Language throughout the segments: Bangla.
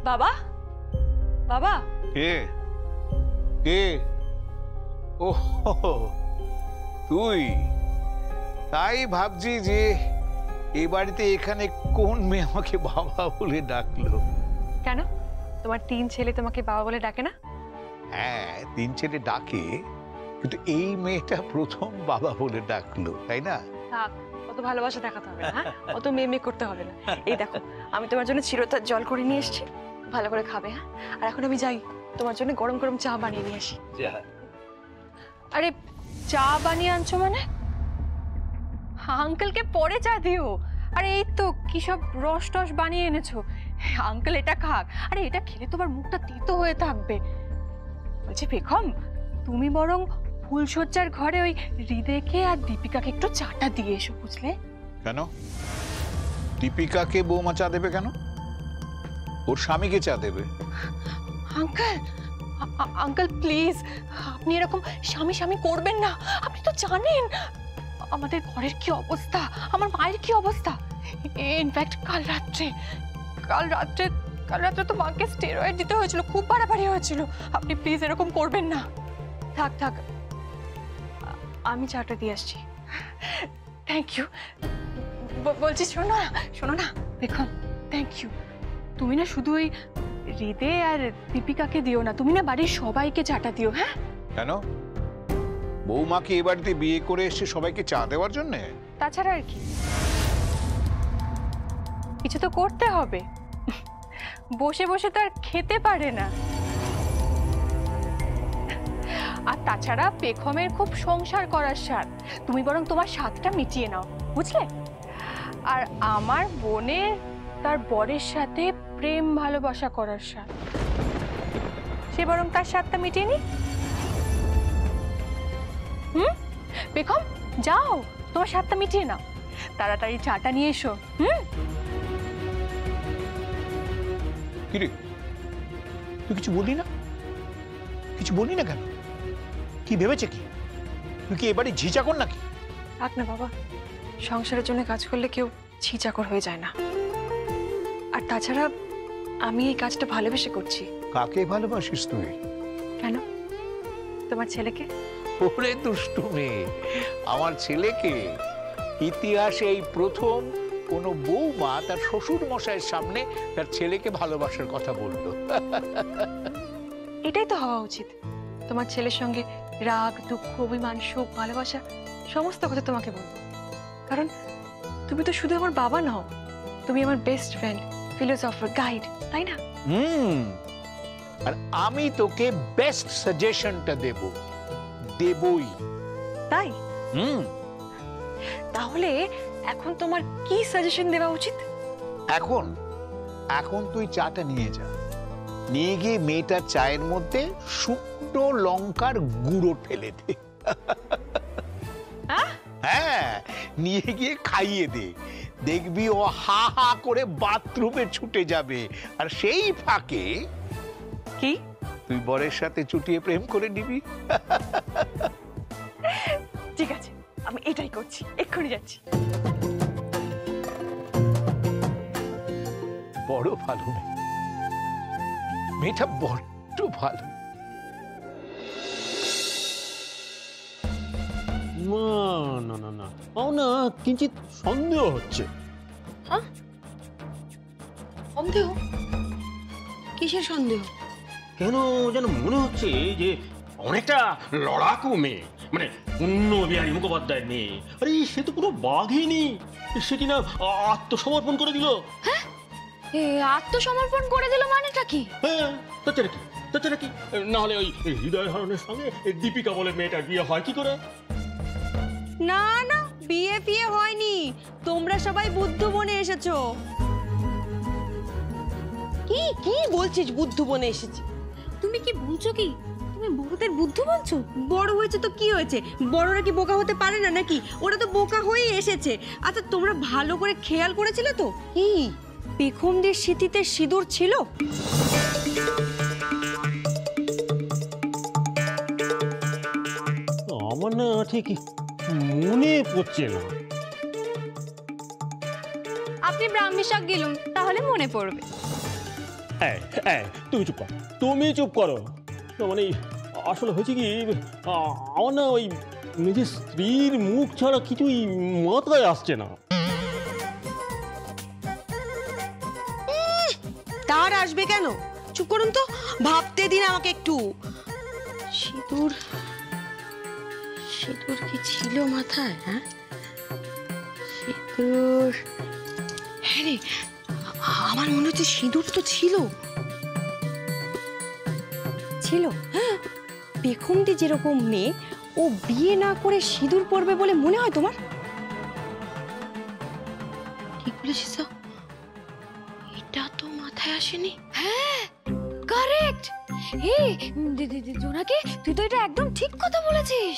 বাবা, বাবা। কে কে? ও তুই? তাই ভাবছি যে এই বাড়িতে এখানে কোন মেয়ে আমাকে বাবা বলে ডাকলো। কেন, তোমার 3 ছেলে তোমাকে বাবা বলে ডাকে না? হ্যাঁ, 3 ছেলে ডাকে, কিন্তু এই মেয়েটা প্রথম বাবা বলে ডাকলো, তাই না? থাক, অত ভালোবাসা দেখাতে হবে না, অত মেয়ে করতে হবে না। এই দেখো, আমি তোমার জন্য চিরতার জল করে নিয়ে এসেছি, ভালো করে খাবে। হ্যাঁ, আর এখন আমি যাই, তোমার জন্য গরম গরম চা বানিয়ে নিয়ে আসি। আরে চা বানিয়ে আনছো মানে? আঙ্কেলকে পরে চা দিও। আরে এই তো কি সব রস টস বানিয়ে এনেছো, আঙ্কেল এটা খাক। আরে এটা খেলে তোমার মুখটা তেতো হয়ে থাকবে। বলছি বেগম, তুমি বরং ফুলসজ্জার ঘরে ওই হৃদয়কে আর দীপিকাকে একটু চাটা দিয়ে এসো, বুঝলে? কেন দীপিকাকে বৌমা চা দেবে কেন? ওর স্বামীকে চা দেবে। আঙ্কেল, আঙ্কেল প্লিজ, আপনি এরকম স্বামী স্বামী করবেন না। আপনি তো জানেন আমাদের ঘরের কি অবস্থা, আমার মায়ের কি অবস্থা। ইনফ্যাক্ট কাল রাত্রে তো মাকে স্টেরয়েড দিতে হয়েছিল, খুব বাড়াবাড়ি হয়েছিল। আপনি প্লিজ এরকম করবেন না। থাক থাক, আমি চাটা দিয়ে আসছি। Thank you. বলছি শোনো না দেখুন, থ্যাংক ইউ। তুমি না শুধু ওই হৃদয় আর দীপিকাকে দিও না, তুমি না বাড়ির সবাইকে চাটা দিও। হ্যাঁ? কেন, বৌমাকে এ বাড়িতে বিয়ে করে এসে সবাইকে চা দেওয়ার জন্য? তাছাড়া আর কি, কিছু তো করতে হবে। বসে বসে তো আর খেতে পারে না। আর তাছাড়া পেখমের খুব সংসার করার স্বাদ, তুমি বরং তোমার স্বাদটা মিটিয়ে নাও, বুঝলে? আর আমার বোনের তার বরের সাথে প্রেম ভালোবাসা করার স্বাদ, সে বরং তার স্বাদটা মিটিয়ে নি। পেখম যাও, তোমার স্বাদটা মিটিয়ে নাও, তাড়াতাড়ি চাটা নিয়ে এসো। কিরে, তুই কিছু বললি না? কিছু বললি না কেন? কি ভেবেছে কি? তুই কি এবারে ঝিচাকর নাকি? থাক না বাবা, সংসারের জন্য কাজ করলে কেউ ঝিচাকর হয়ে যায় না। আর তাছাড়া আমি এই কাজটা ভালোবেসে করছি। কাকে ভালোবাসিস তুই? কেন, তোমার ছেলেকে। ওরে দুষ্টু মেয়ে, আমার ছেলেকে? ইতিহাসে এই প্রথম কোনো বৌমা তার শ্বশুর মশাইয়ের সামনে তার ছেলেকে ভালোবাসার কথা বললো। এটাই তো হওয়া উচিত। তোমার ছেলের সঙ্গে রাগ, দুঃখ, অভিমান, সুখ, ভালোবাসা সমস্ত কথা তোমাকে বলবো। কারণ তুমি তো শুধু আমার বাবা নও, তুমি আমার বেস্ট ফ্রেন্ড, ফিলোসফার, গাইড, তাই না? আর আমি তোকে বেস্ট সাজেশনটা দেবই। তাই? তাহলে এখন তোমার কি সাজেশন দেওয়া উচিত? এখন তুই চাটা নিয়ে যা, নিয়ে গিয়ে মেয়েটার চায়ের মধ্যে শুকনো লঙ্কার গুঁড়ো ফেলে দে। হ্যাঁ, নিয়ে গিয়ে খাইয়ে দে, দেখবি ও হা হা করে বাথরুমে ছুটে যাবে। আর সেই ফাঁকে কি তুই বরের সাথে চুটিয়ে প্রেম করে নিবি। ঠিক আছে, আমি এটাই করছি, এক্ষুনি যাচ্ছি। বড় ভালো মেয়েটা, বড্ড ভালো। না না না, না কিঞ্চিত সন্দেহ হচ্ছে। হ্যাঁ, সন্দেহ? কিসের সন্দেহ? কেন যেন মনে হচ্ছে যে অনেকটা লড়াকু মেয়ে, মানে অন্য বিহারী মুখোপাধ্যায়ের মেয়ে। আরে সে তো পুরো বাঘিনী, সে কিনা আত্মসমর্পণ করে দিল। হ্যাঁ, আত্মসমর্পণ করে দিল মানেটা কি? হ্যাঁ, তাছাড়া কি না হলে ওই হৃদয় হরণের সঙ্গে দীপিকা বলে মেয়েটার বিয়ে হয় কি করে? না না, বিয়ে হয়নি, তোমরা সবাই বুদ্ধ বনে এসেছো। কি বলছিস? বুদ্ধ বনে এসেছি? তুমি কি বলছো কি? তুমি বহুদের বুদ্ধ বলছো? বড় হয়েছে তো কি হয়েছে, বড়রা কি বোকা হতে পারে না নাকি? ওরা তো বোকা হয়েই এসেছে। আচ্ছা, তোমরা ভালো করে খেয়াল করেছিলে তো কি পেখমদের স্মৃতিতে সিঁদুর ছিল? আমার না ঠিক মনে পড়ছে না। আপনি ব্রাহ্মী শাক গেলুন, তাহলে মনে পড়বে। তুমি চুপ করো, তুমি চুপ করো। না মানে আসলে হয়েছে কি, আমার না ওই নিজের স্ত্রীর মুখ ছাড়া কিছুই মাথায় আসছে না। তার আসবে কেন? চুপ করুন তো, ভাবতে দিন আমাকে একটু। সিঁদুর সিঁদুর কি ছিল মাথায়? হ্যাঁ, সিঁদুর, হ্যাঁ রে, আমার মনে হচ্ছে সিঁদুর তো ছিল। ছিল, হ্যাঁ। পেখমদি যেরকম মেয়ে, ও বিয়ে না করে সিঁদুর পরবে বলে মনে হয় তোমার? ঠিক বলেছিস তো, এটা তো মাথায় আসেনি। হ্যাঁ, কারেক্ট। এই জোনাকি, তুই তো এটা একদম ঠিক কথা বলেছিস।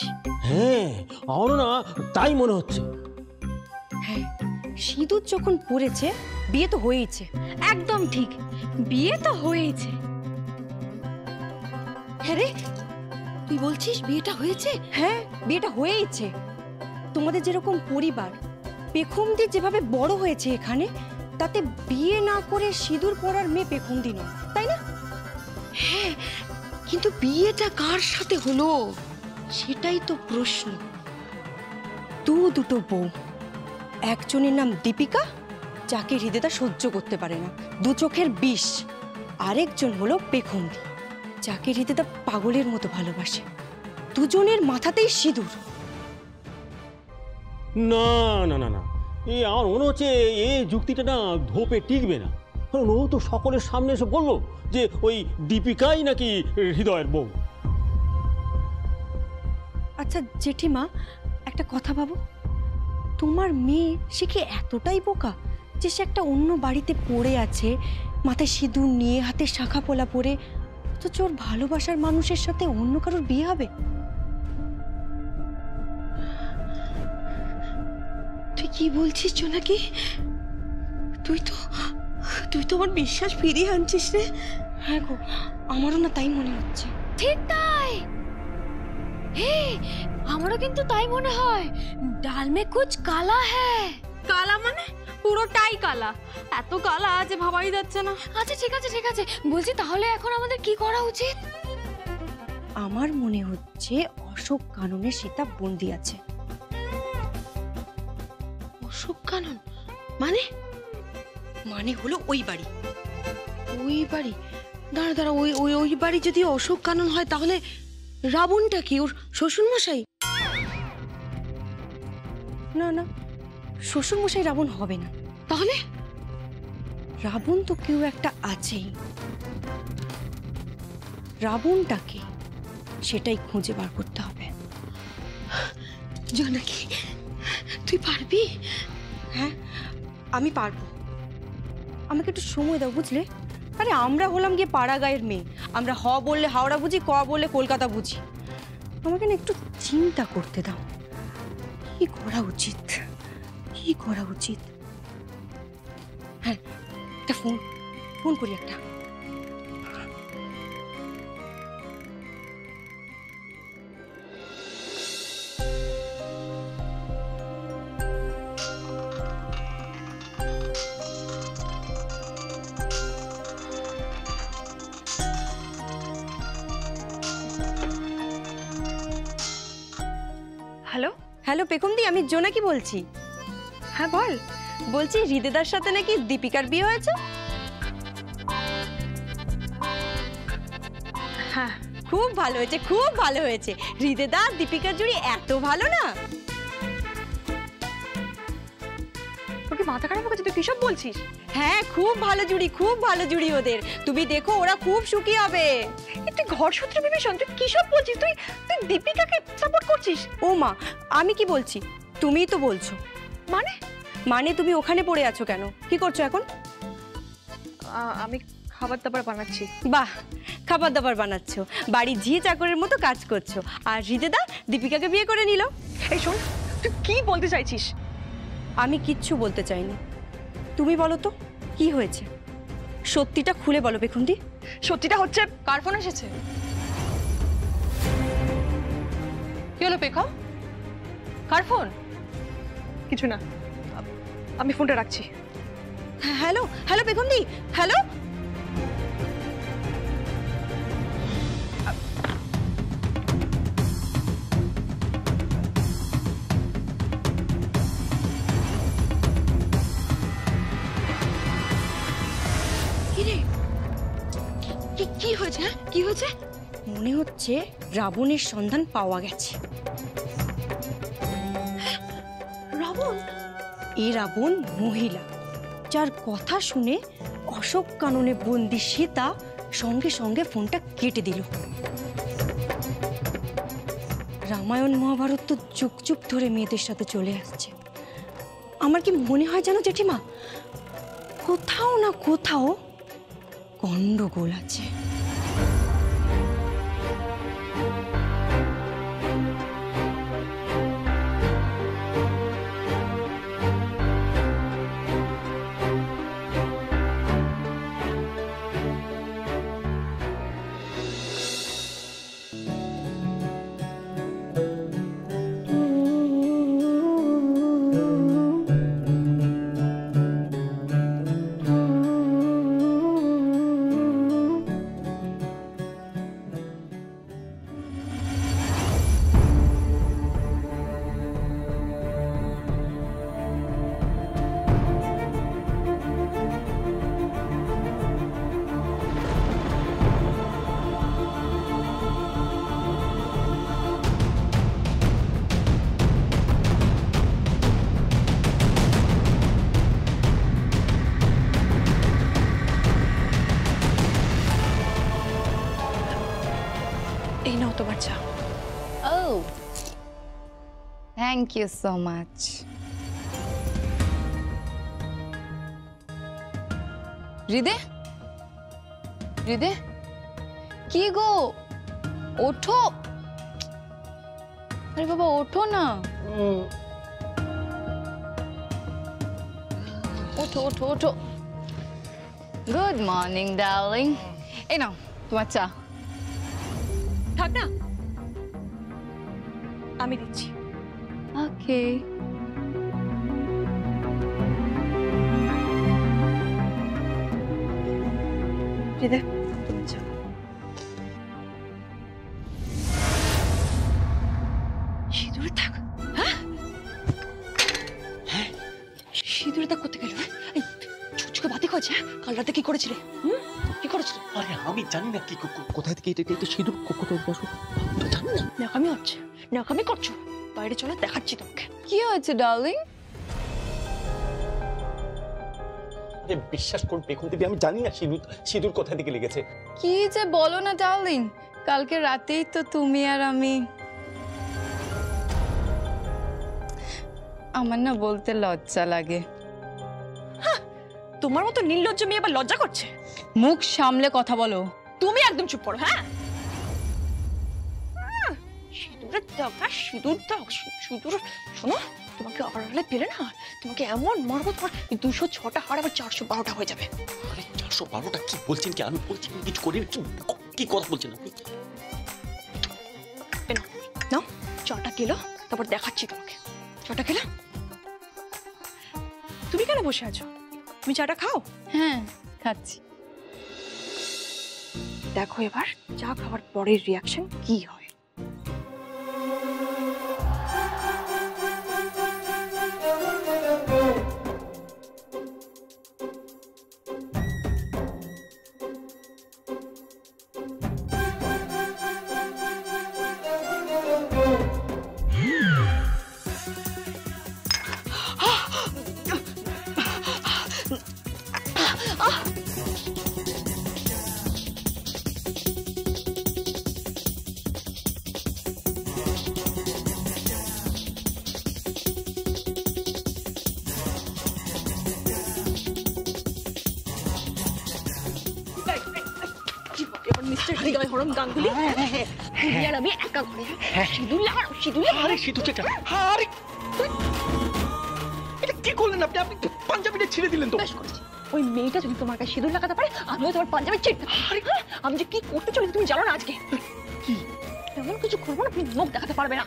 হ্যাঁ, আমারও না তাই মনে হচ্ছে। হ্যাঁ, সিঁদুর যখন পরেছে বিয়ে তো হয়েইছে। একদম ঠিক, বিয়ে তো হয়েছে। হ্যাঁ রে, তুই বলছিস বিয়েটা হয়েছে? হ্যাঁ, বিয়েটা হয়েইছে। তোমাদের যেরকম পরিবার, পেখমদি যেভাবে বড় হয়েছে এখানে, তাতে বিয়ে না করে সিঁদুর পরার মেয়ে পেখমদি নয়, তাই না? হ্যাঁ, কিন্তু বিয়েটা কার সাথে হলো সেটাই তো প্রশ্ন। দুটো বউ, একজনের নাম দীপিকা, যাকে হৃদয়টা সহ্য করতে পারে না, দু চোখের বিষ। আরেকজন হলো পেখমদি, যাকে হৃদয়টা পাগলের মতো ভালোবাসে। দুজনের মাথাতেই সিঁদুর। না না না না, এই আমার মনে হচ্ছে এই যুক্তিটা না ধোপে টিকবে না। কারণ ও তো সকলের সামনে এসে বললো যে ওই দীপিকাই নাকি হৃদয়ের বউ। আচ্ছা জেঠিমা, একটা কথা ভাবো, তোমার মেয়ে সে কি এতটাই বোকা যে সে একটা অন্য বাড়িতে পড়ে আছে, মাথায় সিঁদুর নিয়ে, হাতে শাখা পোলা পরে, অথচ ওর ভালোবাসার মানুষের সাথে অন্য কারোর বিয়ে হবে? তুই কি বলছিস জোনাকি? তুই তো আমার বিশ্বাস ফিরিয়ে আনছিস রে। হ্যাঁ গো, আমারও না তাই মনে হচ্ছে। ঠিক তাই। হে, আমারও কিন্তু তাই মনে হয়। ডাল মে কুছ কালা হ্যায়। কালা মানে? পুরোটাই কালা, এত কালা যে ভাবাই যাচ্ছে না। আচ্ছা ঠিক আছে ঠিক আছে, বলছি তাহলে এখন আমাদের কি করা উচিত? আমার মনে হচ্ছে অশোক কাননে সীতা বন্দি আছে। অশোক কানন মানে? মানে হলো ওই বাড়ি। ওই বাড়ি? দাঁড়া দাঁড়া, ওই ওই ওই বাড়ি যদি অশোক কানন হয়, তাহলে রাবণটা কি ওর শ্বশুর মশাই? না না, শ্বশুর মশাই রাবণ হবে না। তাহলে রাবণ তো কেউ একটা আছেই। রাবণটাকে সেটাই খুঁজে বার করতে হবে। জোনাকি, তুই পারবি? হ্যাঁ, আমি পারবো। আমাকে একটু সময় দাও, বুঝলে? আরে আমরা হলাম গিয়ে পাড়া গায়ের মেয়ে, আমরা হ বললে হাওড়া বুঝি, ক বললে কলকাতা বুঝি। আমাকে না একটু চিন্তা করতে দাও, কি করা উচিত, কি করা উচিত। হ্যাঁ, একটা ফোন করি একটা। হ্যালো, হ্যালো পেখমদি, আমি জোনাকি বলছি। হ্যাঁ বল। বলছি হৃদয়দার সাথে নাকি দীপিকার বিয়ে হয়েছে? হ্যাঁ, খুব ভালো হয়েছে, খুব ভালো হয়েছে। হৃদয়দা আর দীপিকার জুড়ি এত ভালো না? তোর কি মাথা খারাপ হয়ে গেছে? তুই কিসব বলছিস? হ্যাঁ, খুব ভালো জুড়ি, খুব ভালো জুড়ি ওদের। তুমি দেখো, ওরা খুব সুখী হবে। তুই ঘর সূত্রে বিভীষণ, তুই কিসব বলছিস? তুই তুই দীপিকাকে সাপোর্ট করছিস? ও মা, আমি কি বলছি? তুমিই তো বলছো। মানে? মানে তুমি ওখানে পড়ে আছো কেন? কি করছো এখন? আমি খাবার দাবার বানাচ্ছি। বাহ, খাবার দাবার বানাচ্ছো, বাড়ির ঝি চাকরের মতো কাজ করছো। আর হৃদয়দা দীপিকাকে বিয়ে করে নিল। এই শোন, তুই কি বলতে চাইছিস? আমি কিচ্ছু বলতে চাইনি। তুমি বলো তো কি হয়েছে, সত্যিটা খুলে বলো পেখমদি। সত্যিটা হচ্ছে, কার ফোন এসেছে? কি হলো পেখম? কার ফোন? কিছু না, আমি ফোনটা রাখছি। হ্যালো হ্যালো পেখমদি, হ্যালো। কি হয়েছে? হ্যাঁ কি হয়েছে? মনে হচ্ছে রাবণের সন্ধান পাওয়া গেছে। রাবণ? এই রাবণ মহিলা, যার কথা শুনে অশোক কাননে বন্দি সীতা সঙ্গে সঙ্গে ফোনটা কেটে দিল। রামায়ণ মহাভারত তো যুগ যুগ ধরে মেয়েদের সাথে চলে আসছে। আমার কি মনে হয় জানো জেঠিমা, কোথাও না কোথাও গন্ডগোল আছে। এই নাও তোমার চা। Oh, thank you so much. হৃদে, হৃদে, কি গো, ওঠো। আরে বাবা ওঠো না, ওঠো ওঠো ওঠো। গুড মর্নিং ডার্লিং, এই নাও তোমার চা। থাক না, আমি দিচ্ছি। ওকে। হৃদয়, তুমি চা। সিঁদুরে থাক। হ্যাঁ, সিঁদুরে থাক করতে গেল। ছুচকে বাতি করেছে। কাল রাতে কি করেছিলে? কি করেছিলে? আরে আমি জানি না কি কোথায় থেকে এটা সিঁদুর কোথায় বসো তো জানি না। নাকামি হচ্ছে, নাকামি করছো। বাইরে চলো, দেখাচ্ছি তোমাকে। কি হয়েছে ডার্লিং? আরে বিশ্বাস করুন দেখুন দিদি, আমি জানি না সিঁদুর কোথা থেকে লেগেছে। কি যে বলো না ডার্লিং, কালকে রাতেই তো তুমি আর আমি। আমার না বলতে লজ্জা লাগে। তোমার মতো নির্লজ্জ মেয়ে আবার লজ্জা করছে? মুখ সামলে কথা বলো। তুমি একদম চুপ করো। হ্যাঁ, সিঁদুরের দাগ, সিঁদুর দাগ, সিঁদুর। শোনো, তোমাকে আড়ালে পেলে না, তোমাকে এমন মারবো, তোমার 206টা হাড় আবার 412টা হয়ে যাবে। আরে 412টা কি বলছেন? কি আমি বলছি কিছু করি কি কথা বলছেন আপনি? নাও চাটা খেলো, তারপর দেখাচ্ছি তোমাকে। চাটা খেলা? তুমি কেন বসে আছো? তুমি চাটা খাও। হ্যাঁ খাচ্ছি। দেখো এবার চা খাওয়ার পরের রিয়াকশন কি হয়। মিস্টার হৃদয় হরম গাঙ্গুলি, তুমি আর আমি একা ঘরে। সিঁদুর লাগাও, সিঁদুর লাগাও। আরে সিঁদুর চাচা, আরে এটা কি করলেন আপনি? আপনি পাঞ্জাবিটা ছিঁড়ে দিলেন তো। বেশ করেছি। ওই মেয়েটা যদি তোমার গায়ে সিঁদুর লাগাতে পারে, আমিও তোমার পাঞ্জাবি ছিঁড়তে পারি। আমি যে কি করতে চলেছি তুমি জানো না আজকে? কি এমন কিছু করবো না, তুমি মুখ দেখাতে পারবে না।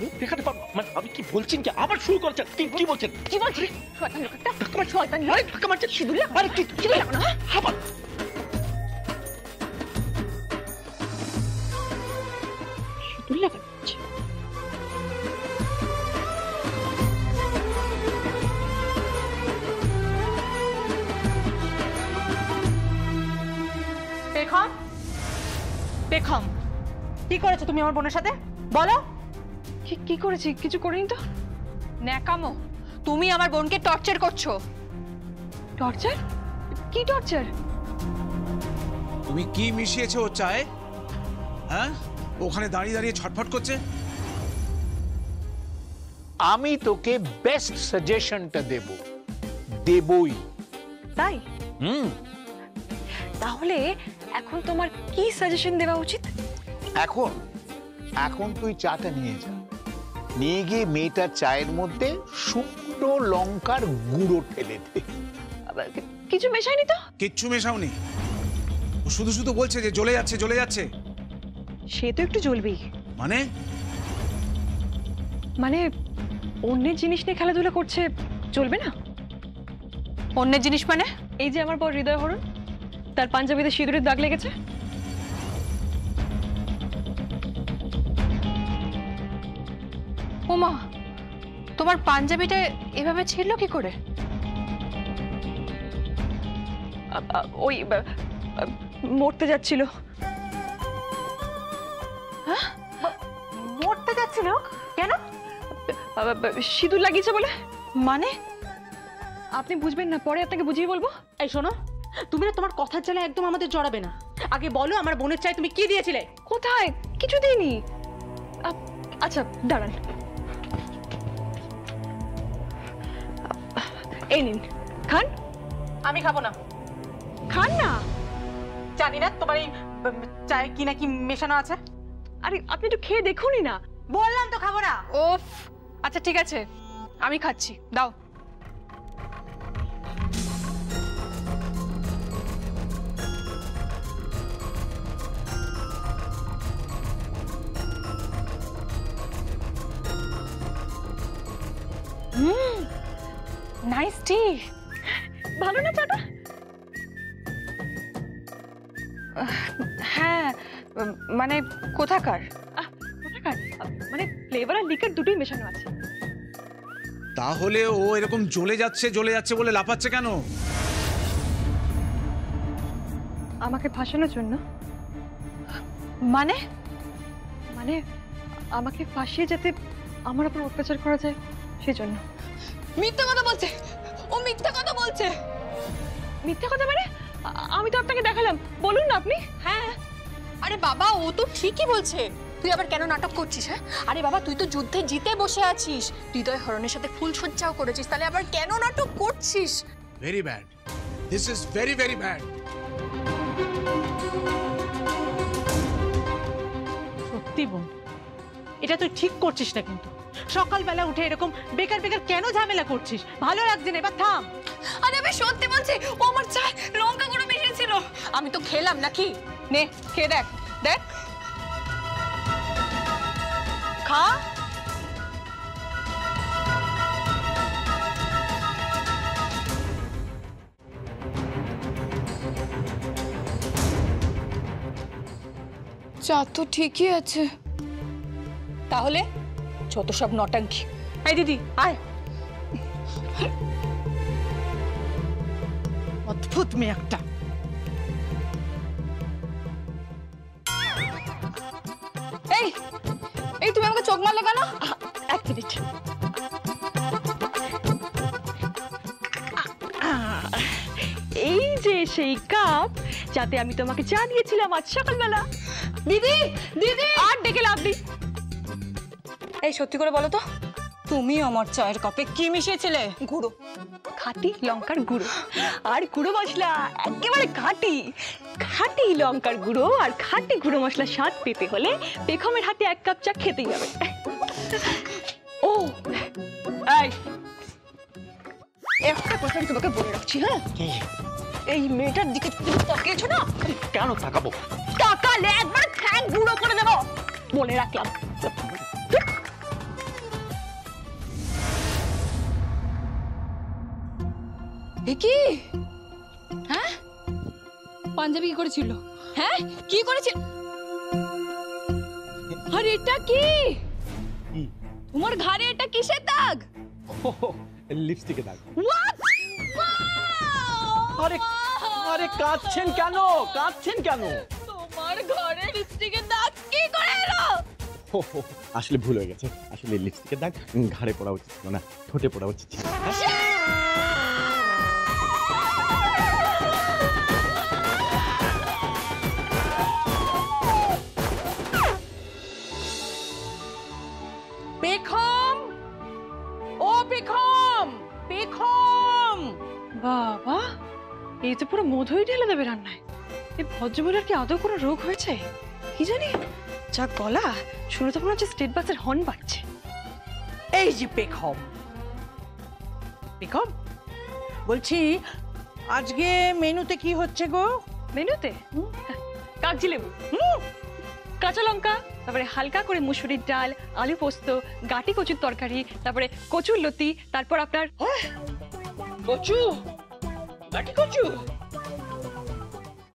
মুখ দেখাতে পারবো? মানে আপনি কি বলছেন? কি আবার শুরু করছেন? কি বলছেন? কি বলছি? শয়তান লোক একটা, শয়তান লোক। ধাক্কা মারছেন? সিঁদুর লাগাও। আরে কি সিঁদুর লাগাও না। আবার সিঁদুর লাগানো হচ্ছে। পেখম, বেখম। কি করেছো তুমি আমার বোনের সাথে বলো? কি করেছি? কিছু করিনি তো। ন্যাকামো, তুমি আমার বোনকে টর্চার করছো। টর্চার? কি টর্চার? তুমি কি মিশিয়েছো ও চায়ে? হ্যাঁ, ওখানে দাঁড়িয়ে দাঁড়িয়ে ছটফট করছে। আমি তোকে বেস্ট সাজেশনটা দেবই। তাই? তাহলে এখন তোমার কি সাজেশন দেওয়া উচিত? এখন তুই চাটা নিয়ে গিয়ে মেয়েটার চায়ের মধ্যে শুকনো লঙ্কার গুঁড়ো ঢেলে দে। কিছু মেশাইনি তো। কিচ্ছু মেশাওনি, ও শুধু শুধু বলছে যে জ্বলে যাচ্ছে। সে তো একটু জ্বলবেই। মানে অন্যের জিনিস নিয়ে খেলাধুলা করছে, চলবে না? অন্যের জিনিস মানে এই যে আমার বর হৃদয় হরণ, তার পাঞ্জাবিতে সিঁদুরের দাগ লেগেছে। ওমা, তোমার পাঞ্জাবিটা এভাবে ছিল কি করে? ওই মরতে যাচ্ছিল। হ্যাঁ, মরতে যাচ্ছিল কেন? সিঁদুর লাগিয়েছে বলে। মানে আপনি বুঝবেন না, পরে আপনাকে বুঝিয়ে বলবো। এই শোনো, তুমি না তোমার কথার জ্বালা একদম আমাদের জড়াবে না। আগে বলো আমার বোনের চাই তুমি কি দিয়েছিলে? কোথায়? কিছু দিইনি। আচ্ছা দাঁড়ান, এই নিন, খান। আমি খাবো না। খান না। জানি না তোমার এই চায়ে কি না কি মেশানো আছে। আরে আপনি একটু খেয়ে দেখুনই না। বললাম তো খাবো না। ওফ, আচ্ছা ঠিক আছে, আমি খাচ্ছি, দাও। নাইস টি। ভালো না চাটা? হ্যাঁ, মানে কোথাকার? মানে ফ্লেভার আর লিকার দুটোই মেশানো আছে। তাহলে ও এরকম জ্বলে যাচ্ছে বলে লাফাচ্ছে কেন? আমাকে ফাঁসানোর জন্য। মানে মানে আমাকে ফাঁসিয়ে যাতে আমার উপর অত্যাচার করা যায় সেজন্য। মিথ্যা কথা বলছে ও, মিথ্যা কথা বলছে। মিথ্যা কথা মানে? আমি তো আপনাকে দেখালাম, বলুন না আপনি। হ্যাঁ, আরে বাবা ও তো ঠিকই বলছে। তুই আবার কেন নাটক করছিস? হ্যাঁ, আরে বাবা তুই তো যুদ্ধে জিতে বসে আছিস, হৃদয় হরণের সাথে ফুলসজ্জাও করেছিস, তাহলে আবার কেন নাটক করছিস? Very bad, this is very very bad. সত্যি বোন, এটা তুই ঠিক করছিস না কিন্তু। সকালবেলা উঠে এরকম বেকার কেন ঝামেলা করছিস? ভালো লাগছে না, এবার থাম। আরে আমি সত্যি বলছি, ও আমার চায় লঙ্কা গুঁড়ো মিশিয়েছিল। আমি তো খেলাম নাকি? নে খেয়ে দেখ, দেখ খা। চা তো ঠিকই আছে, তাহলে যত সব নটাঙ্কি। এই দিদি আয়। অদ্ভুত মেয়ে একটা। এই এই তুমি আমাকে চোখ মারলে কেন? এক মিনিট। এই যে সেই কাপ যাতে আমি তোমাকে চা দিয়েছিলাম আজ সকালবেলা। দিদি দিদি, আর ডেকে লাভ নেই। এই সত্যি করে বলো তো, তুমি আমার চায়ের কাপে কি মিশিয়েছিলে? গুঁড়ো, খাঁটি লঙ্কার গুঁড়ো আর গুঁড়ো মশলা, একেবারে খাঁটি খাঁটি লঙ্কার গুঁড়ো আর খাঁটি গুঁড়ো মশলার স্বাদ পেতে হলে বেগমের হাতে 1 কাপ চা খেতেই হবে। ও এই একটা কথা আমি তোমাকে বলে রাখছি, হ্যাঁ, এই মেয়েটার দিকে তুমি তাকিয়েছো না? কেন তাকাবো? তাকালে একবার ঠ্যাং গুঁড়ো করে দেবো, বলে রাখলাম। কি? হ্যাঁ, পাঞ্জাবি কি করেছিল? হ্যাঁ, কি করেছিল? আর এটা কি? তোমার ঘাড়ে এটা কিসের দাগ? লিপস্টিকের দাগ। What? আরে আরে কাঁদছেন কেন? কাঁদছেন কেন? তোমার আমার ঘরে লিপস্টিকের দাগ কি করে এলো? আসলে ভুল হয়ে গেছে, আসলে লিপস্টিকের দাগ ঘাড়ে পড়া উচিত ছিল না, ঠোঁটে পড়া উচিত ছিল। পেখম, ও পেখম, পেখম। বাবা, এই তো পুরো মধুই ঢেলে দেবে রান্নায়। এই ভদ্রমহিলার কি আদৌ কোনো রোগ হয়েছে কি জানি? যা গলা, শুনে তো মনে হচ্ছে স্টেট বাসের হর্ন বাজছে। এই যে পেখম, পেখম বলছি আজকে মেনুতে কি হচ্ছে গো? মেনুতে কাগজি লেবু, কাঁচা লঙ্কা, তারপরে হালকা করে মুসুরির ডাল, আলু পোস্ত, গাটি কচুর তরকারি, তারপরে কচুর লতি, তারপর আপনার কচু, গাটি কচু,